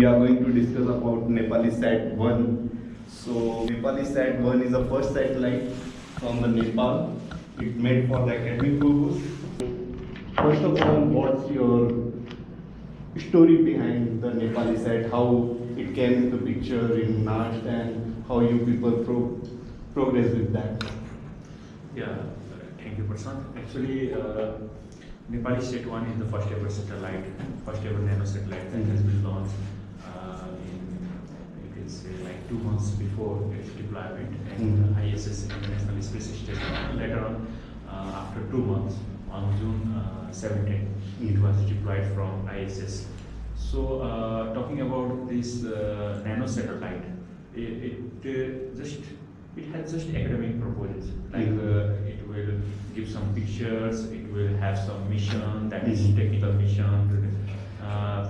we are going to discuss about NepaliSat-1. So NepaliSat-1 is the first satellite from the Nepal. It's made for the academic purpose. First of all, what's your story behind the NepaliSat, how it came into picture in NAST and how you people progress with that? Yeah, thank you, Prashant. Actually, NepaliSat-1 is the first ever satellite, first ever nano satellite that has been launched you can say like 2 months before its deployment and ISS, International Space Station. Later on, after 2 months, on June 17, it was deployed from ISS. So, talking about this nano satellite, it has just academic purposes. Like it will give some pictures, it will have some mission, that is technical mission.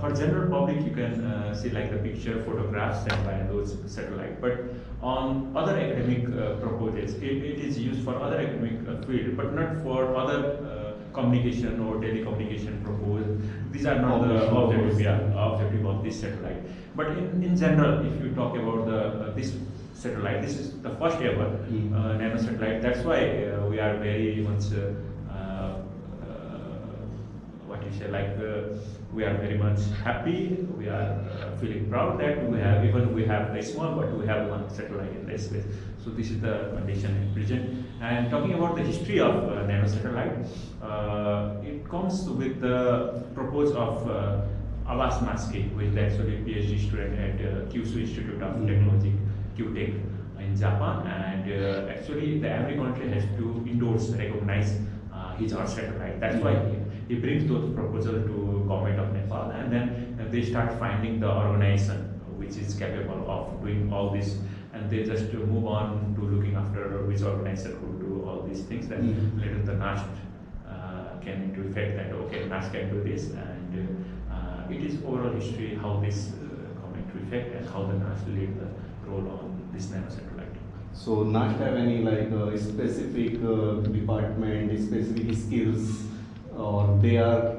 For general public, you can see like the picture, photographs sent by those satellite. But on other academic purposes, it is used for other academic field, but not for other communication or telecommunication purpose. These are not the objective of this satellite. But in general, if you talk about this satellite, this is the first ever nano satellite. That's why we are very much we are very much happy. We are feeling proud that we have a small, but we have one satellite in the space. So this is the condition at present. And talking about the history of nano satellite, it comes with the proposal of Abbas Maski, who is actually a PhD student at Kyushu Institute of Technology, QTech in Japan, and actually every country has to recognize his or satellite. That's why he brings those proposals to government of Nepal, and then they start finding the organization which is capable of doing all this, and they just move on to looking after which organization could do all these things. Then later the NAST came into effect that okay, NAST can do this, and it is overall history how this come into effect and how the NAST played the role on this nano satellite. So NAST have any like specific department, specific skills, or they are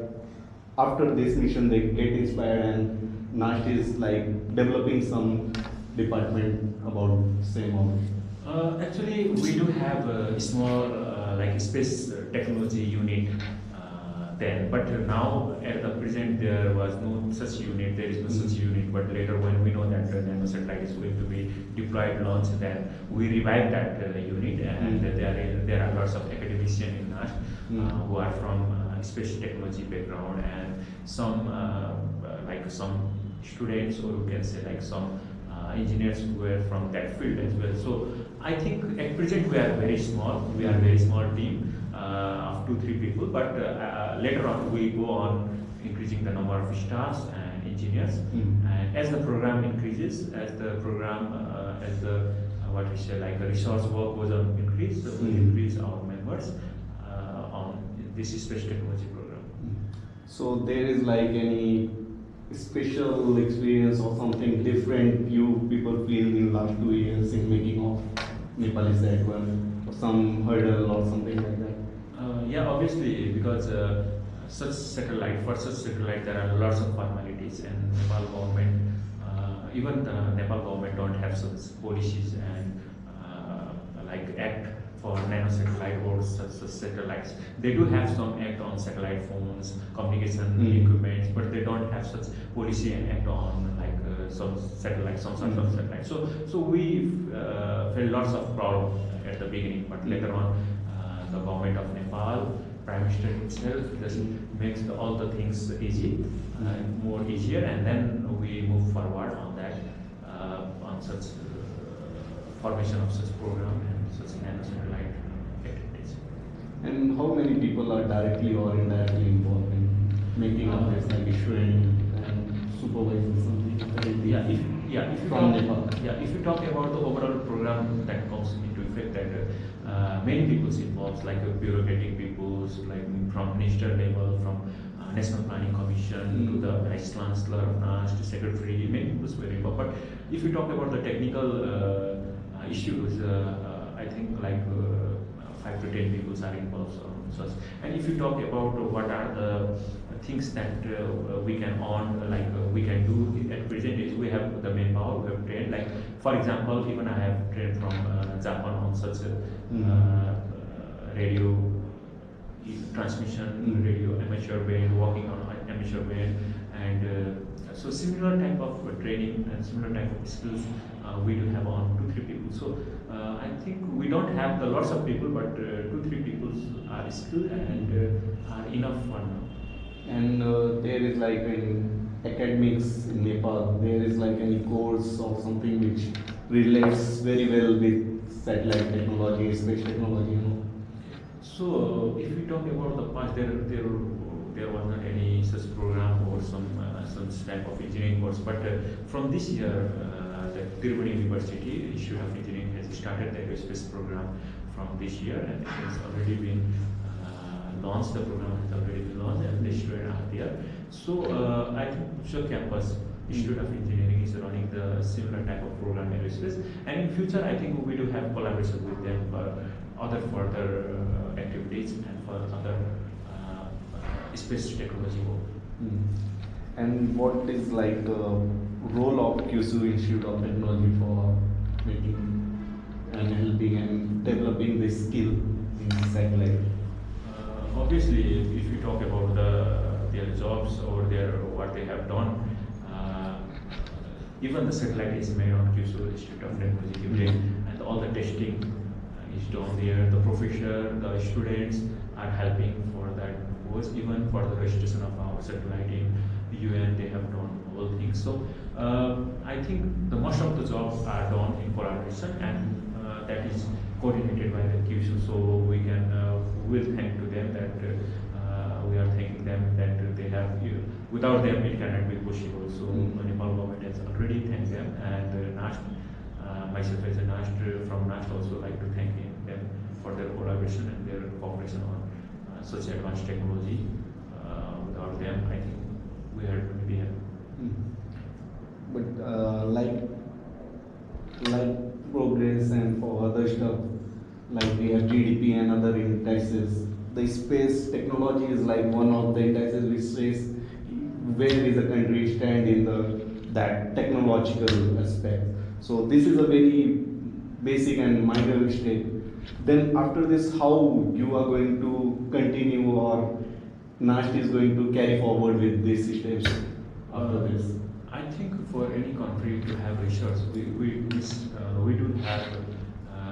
after this mission they get inspired and NAST is like developing some department about same or? Actually, we do have a small like space technology unit then, but now at the present there was no such unit, there is no such unit, but later when we know that the nano satellite is going to be deployed, launched, then we revive that unit, and there are lots of academicians in NAST who are from space technology background, and some like some students, or you can say like some engineers who were from that field as well. So I think at present we are very small, team of 2-3 people, but later on we go on increasing the number of staffs and engineers, and as the program increases, as the resource work goes on increase, so we increase our members on this space technology program. So there is like any special experience or something different you people feel in last 2 years in making of NepaliSat-1, or some hurdle or something like that? Yeah, obviously, because for such satellite there are lots of formalities, and Nepal government, even the Nepal government don't have such policies and like act for nano satellite or such satellites. They do have some act on satellite phones, communication equipment, but they don't have such policy and act on like some sort of satellite. So we felt lots of problem at the beginning, but later on the government of Nepal, Prime Minister himself just makes all the things easy, more easier, and then we move forward on that, on such formation of such program and such nano satellite activities. And how many people are directly or indirectly involved in making of this, like student and supervisor something? If you talk about the overall program that comes into effect, that many people involved, like bureaucratic people, like from minister level, from National Planning Commission to the Vice Chancellor of NAST, Secretary, many people were involved. But if you talk about the technical issues, I think like 5 to 10 people are involved on such. And if you talk about what are the things that we can earn, we can do at present is we have the manpower, we have trained. Like for example, even I have trained from Japan on such a radio transmission, radio amateur band, working on amateur band, and so similar type of training and similar type of skills we do have on 2-3 people. So I think we don't have the lots of people, but 2-3 people are skilled and are enough for now. And there is like in academics in Nepal, there is like any course or something which relates very well with satellite technology, space technology, you know. So if we talk about the past, there was not any such program or some type of engineering course. But from this year, the Tirupati University Institute of Engineering has started the aerospace program from this year, and it has already been launched. The program has already been launched, and the students are there. So I think Pushkar campus Institute of Engineering is running the similar type of program aerospace, and in future I think we do have collaboration with them for other further activities and for other space technology work. And what is like the role of QSU Institute of Technology for making and helping and developing this skill in satellite? Obviously, if you talk about their jobs or what they have done, even the satellite is made on QSU Institute of Technology, and all the testing is done there. The professor, the students are helping for that course. Even for the registration of our satellite in the UN, they have done all things. So I think the most of the jobs are done in collaboration, and that is coordinated by the QSU. So we can will thank to them that we are thanking them that they have. Without them, it cannot be possible. So Nepal government has already thanked them, and NAST, myself as a NAST from NAST also like to thank them for their collaboration and their cooperation on such advanced technology. Without them, I think we would be here. But like progress and for other stuff, like we have GDP and other indexes, the space technology is like one of the indexes which says where is a country stand in that technological aspect. So this is a very basic and minor mistake. Then after this, how you are going to continue, or NAST is going to carry forward with these steps after this? I think for any country to have research, we do have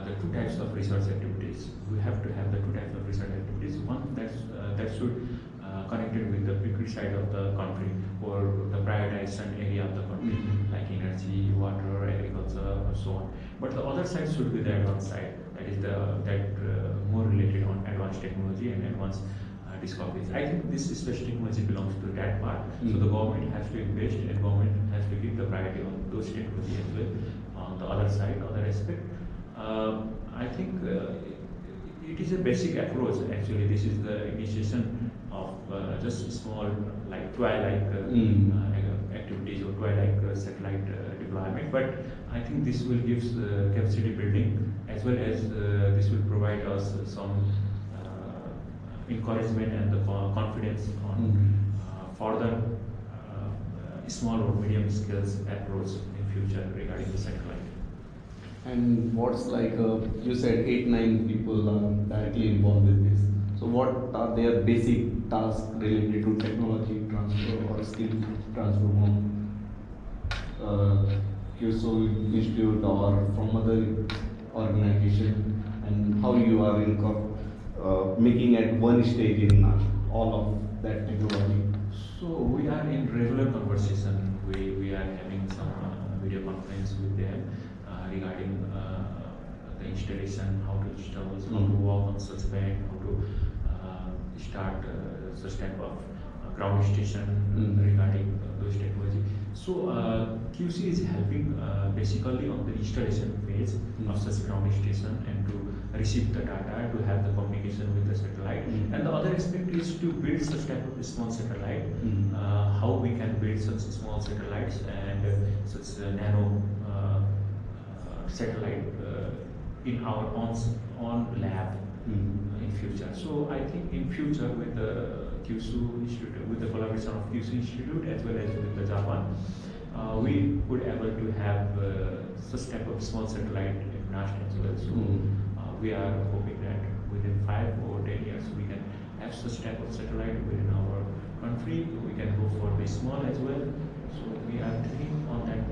the two types of research activities. We have to have the two types of research activities. One that should connected with the bigger side of the country or the prioritization area of the country, like energy, water, agriculture, and so on. But the other side should be the advanced side. That is more related on advanced technology and advanced discoveries. I think this space technology belongs to that part. So the government has to invest, and government has to give the priority on those technology as well. On the other side, other aspect, I think it is a basic approach. Actually, this is the initiation of just small like twilight activities or twilight satellite deployment. But I think this will give capacity building, as well as this will provide us some encouragement and the confidence on further small or medium skills approach in future regarding the satellite. And what's like you said 8-9 people are directly involved with this. So what are their basic tasks related to technology transfer or skill transfer from QSO Institute or from other organization, and how you are making at one stage in all of that technology? So we are in regular conversation. We are having some video conference with them regarding the installation, how to install, how to work on such band, how to start such type of ground station regarding those technology. So QC is helping basically on the installation phase of such ground station and to receive the data, to have the communication with the satellite. And the other aspect is to build such type of small satellite, how we can build such small satellites and such nano satellite in our own lab in future. So I think in future with the Kyushu Institute, with the collaboration of Kyushu Institute as well as with the Japan, we could able to have such type of small satellite in NAST as well. So we are hoping that within 5 or 10 years we can have such type of satellite within our country. We can go for the small as well. So we are thinking on that.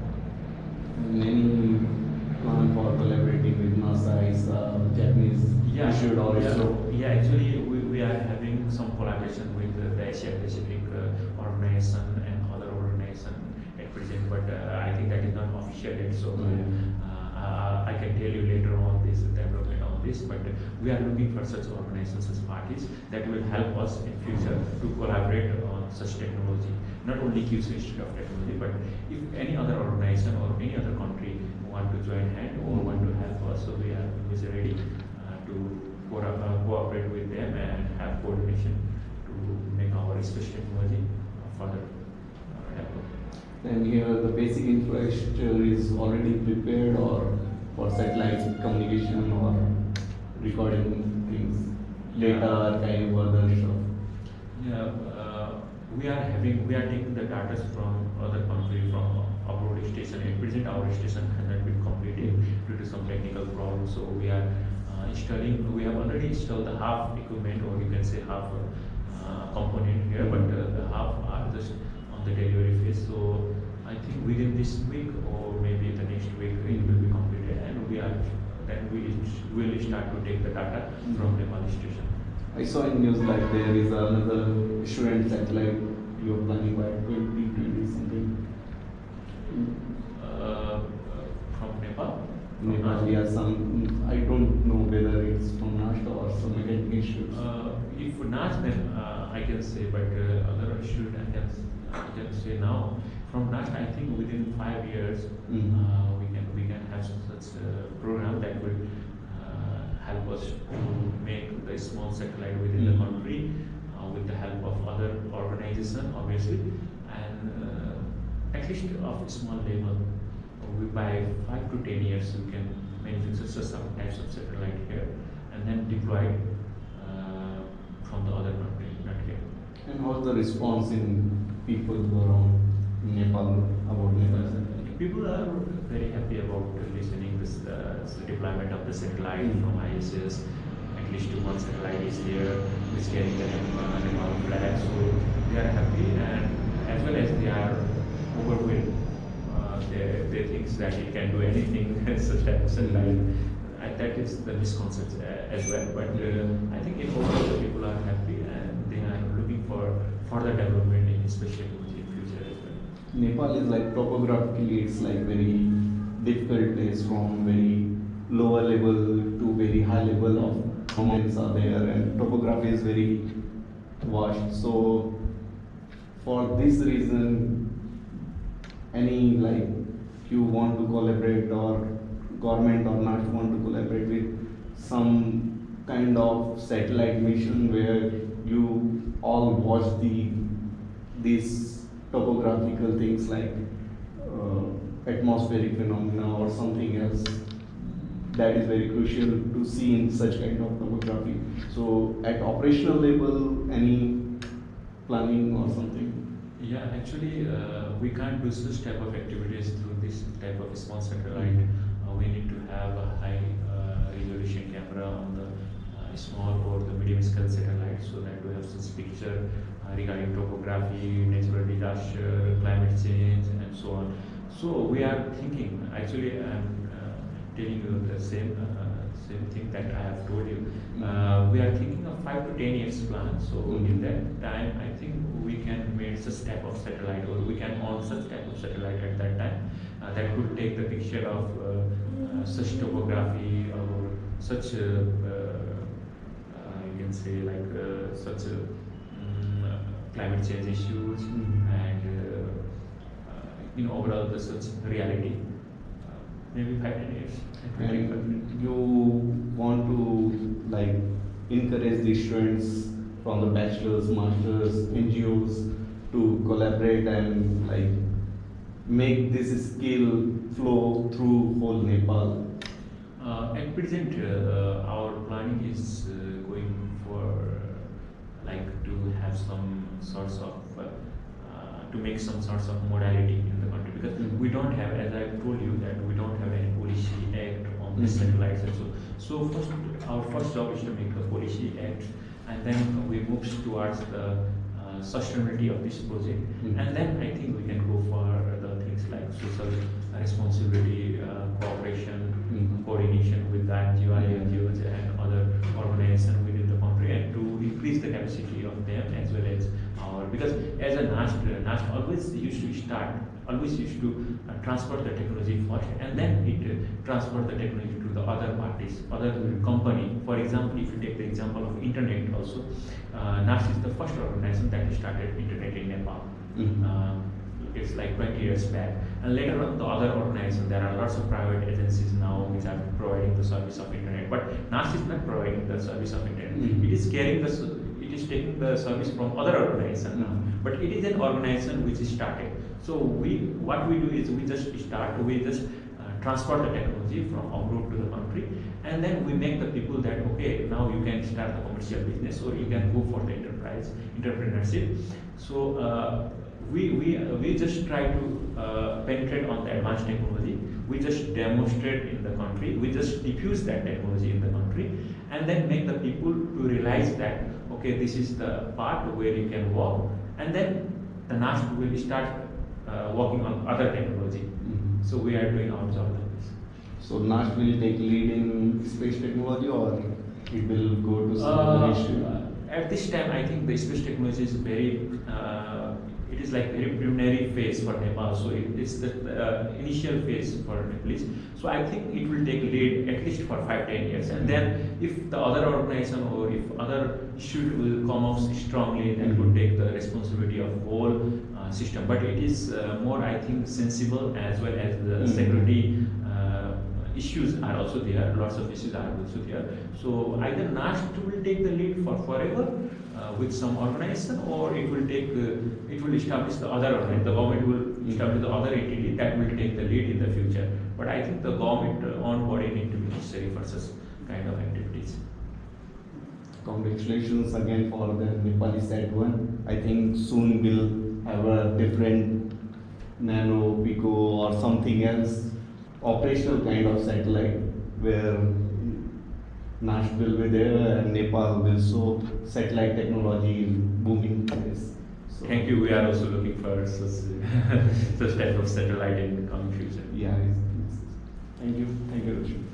Any plan for collaborating with NASA, Japanese issued or ISRO? Yeah, actually we are having some collaboration with the Asia Pacific organization and other organization at present, but I think that is not official yet. So I can tell you later on this development on this, but we are looking for such organizations as parties that will help us in future to collaborate on such technology. Not only Kyushu Institute of Technology, but if any other organization or any other country want to join hand or want to help us, so we are ready to cooperate with them and have coordination to make our space technology further develop. And here the basic infrastructure is already prepared or for satellite communication or recording things, data archive, other stuff. Yeah, we are taking the data from other country, from abroad station. At present, our station has not been completed due to some technical problems. So we are installing. We have already installed the half equipment, or you can say half component here, but the half are just on the delivery phase. So I think within this week or maybe the next week it will be completed, and we will start to take the data from Nepal station. I saw in news like there is another student satellite you are planning by 2020 something. From Nepal? Nepal, yeah, some, I don't know whether it's from NAST or some mechanical issues. If NAST, then I can say, but other issues I can say now. From NAST, I think within 5 years we can have such a program that will help us to make the small satellite within the country with the help of other organizations, obviously, and at least of small level. We by 5 to 10 years we can manufacture some types of satellite here and then deploy it from the other country, not here. And how's the response in people around Nepal about Nepal satellite? People are very happy about listening this deployment of the satellite from ISS. At least 1 satellite is there, which is carrying the Nepal flag. So they are happy, and as well as they are overwhelmed. They think that it can do anything such type of satellite. That is the misconception as well. But I think in overall the people are happy and they are looking for further development in space technology in future as well. Nepal is like topographically, it's like very difficult place, from very lower level to very high level of mountains are there, and topography is very vast. So for this reason, any like you want to collaborate or government or not want to collaborate with some kind of satellite mission where you all watch these topographical things like atmospheric phenomena or something else that is very crucial to see in such kind of topography. So at operational level, any planning or something? Yeah, actually, we can't do such type of activities through this type of small satellite. We need to have a high resolution camera on the small or the medium scale satellite, so that we have such picture regarding topography, natural disaster, climate change, and so on. So we are thinking. Actually, I'm telling you the same thing that I have told you. We are thinking of 5 to 10 years plan. So in that time, I think we can make such type of satellite, or we can own such type of satellite at that time that could take the picture of such topography or such you can say like such climate change issues and overall the such reality. Maybe 5-10 years. And you want to like encourage the students from the bachelor's, master's, NGOs to collaborate and like make this skill flow through whole Nepal. At present, our planning is going for like to have some sorts of to make some sorts of modality in the country, because we don't have, as I told you, that we don't have any policy act on the satellites and so first, our first job is to make the policy act, and then we move towards the sustainability of this project, and then I think we can go for the things like social responsibility, cooperation, coordination with the NGOs and other organizations within the country, and to increase the capacity of them as well as our, because as a NAST always used to transfer the technology first, and then it transfer the technology to the other parties, other company. For example, if you take the example of internet also, NAST is the first organization that started internet in Nepal. It's like 20 years back, and later on the other organizations, there are lots of private agencies now which are providing the service of internet, but NAST is not providing the service of internet. It is taking the service from other organizations now, but it is an organization which is started. So what we do is we just transfer the technology from abroad to the country, and then we make the people that okay, now you can start the commercial business or you can go for the entrepreneurship. So we just try to penetrate on the advanced technology. We just demonstrate in the country. We just diffuse that technology in the country, and then make the people to realize that okay, this is the part where you can work, and then the NAST will start working on other technology. So we are doing our job like this. So NAST will take lead in space technology, or it will go to some other issue? At this time, I think the space technology is very it is like very preliminary phase for Nepal, so it is the initial phase for Nepalese. So I think it will take lead at least for 5-10 years, and then if the other organization or if other issue will come up strongly, then would take the responsibility of whole system. But it is more, I think, sensible, as well as the security issues are also there. Lots of issues are also there. So either NAST will take the lead for forever with some organization, or it will establish the other organization. The government will establish the other entity that will take the lead in the future. But I think the government on body need to be necessary for such kind of activities. Congratulations again for the NepaliSat-1. I think soon we'll have a different nano, pico, or something else operational kind of satellite where NAST will be there and Nepal will show satellite technology in booming place. So thank you. We are also looking for such type of satellite in the coming future. Yeah. Thank you, Roshan.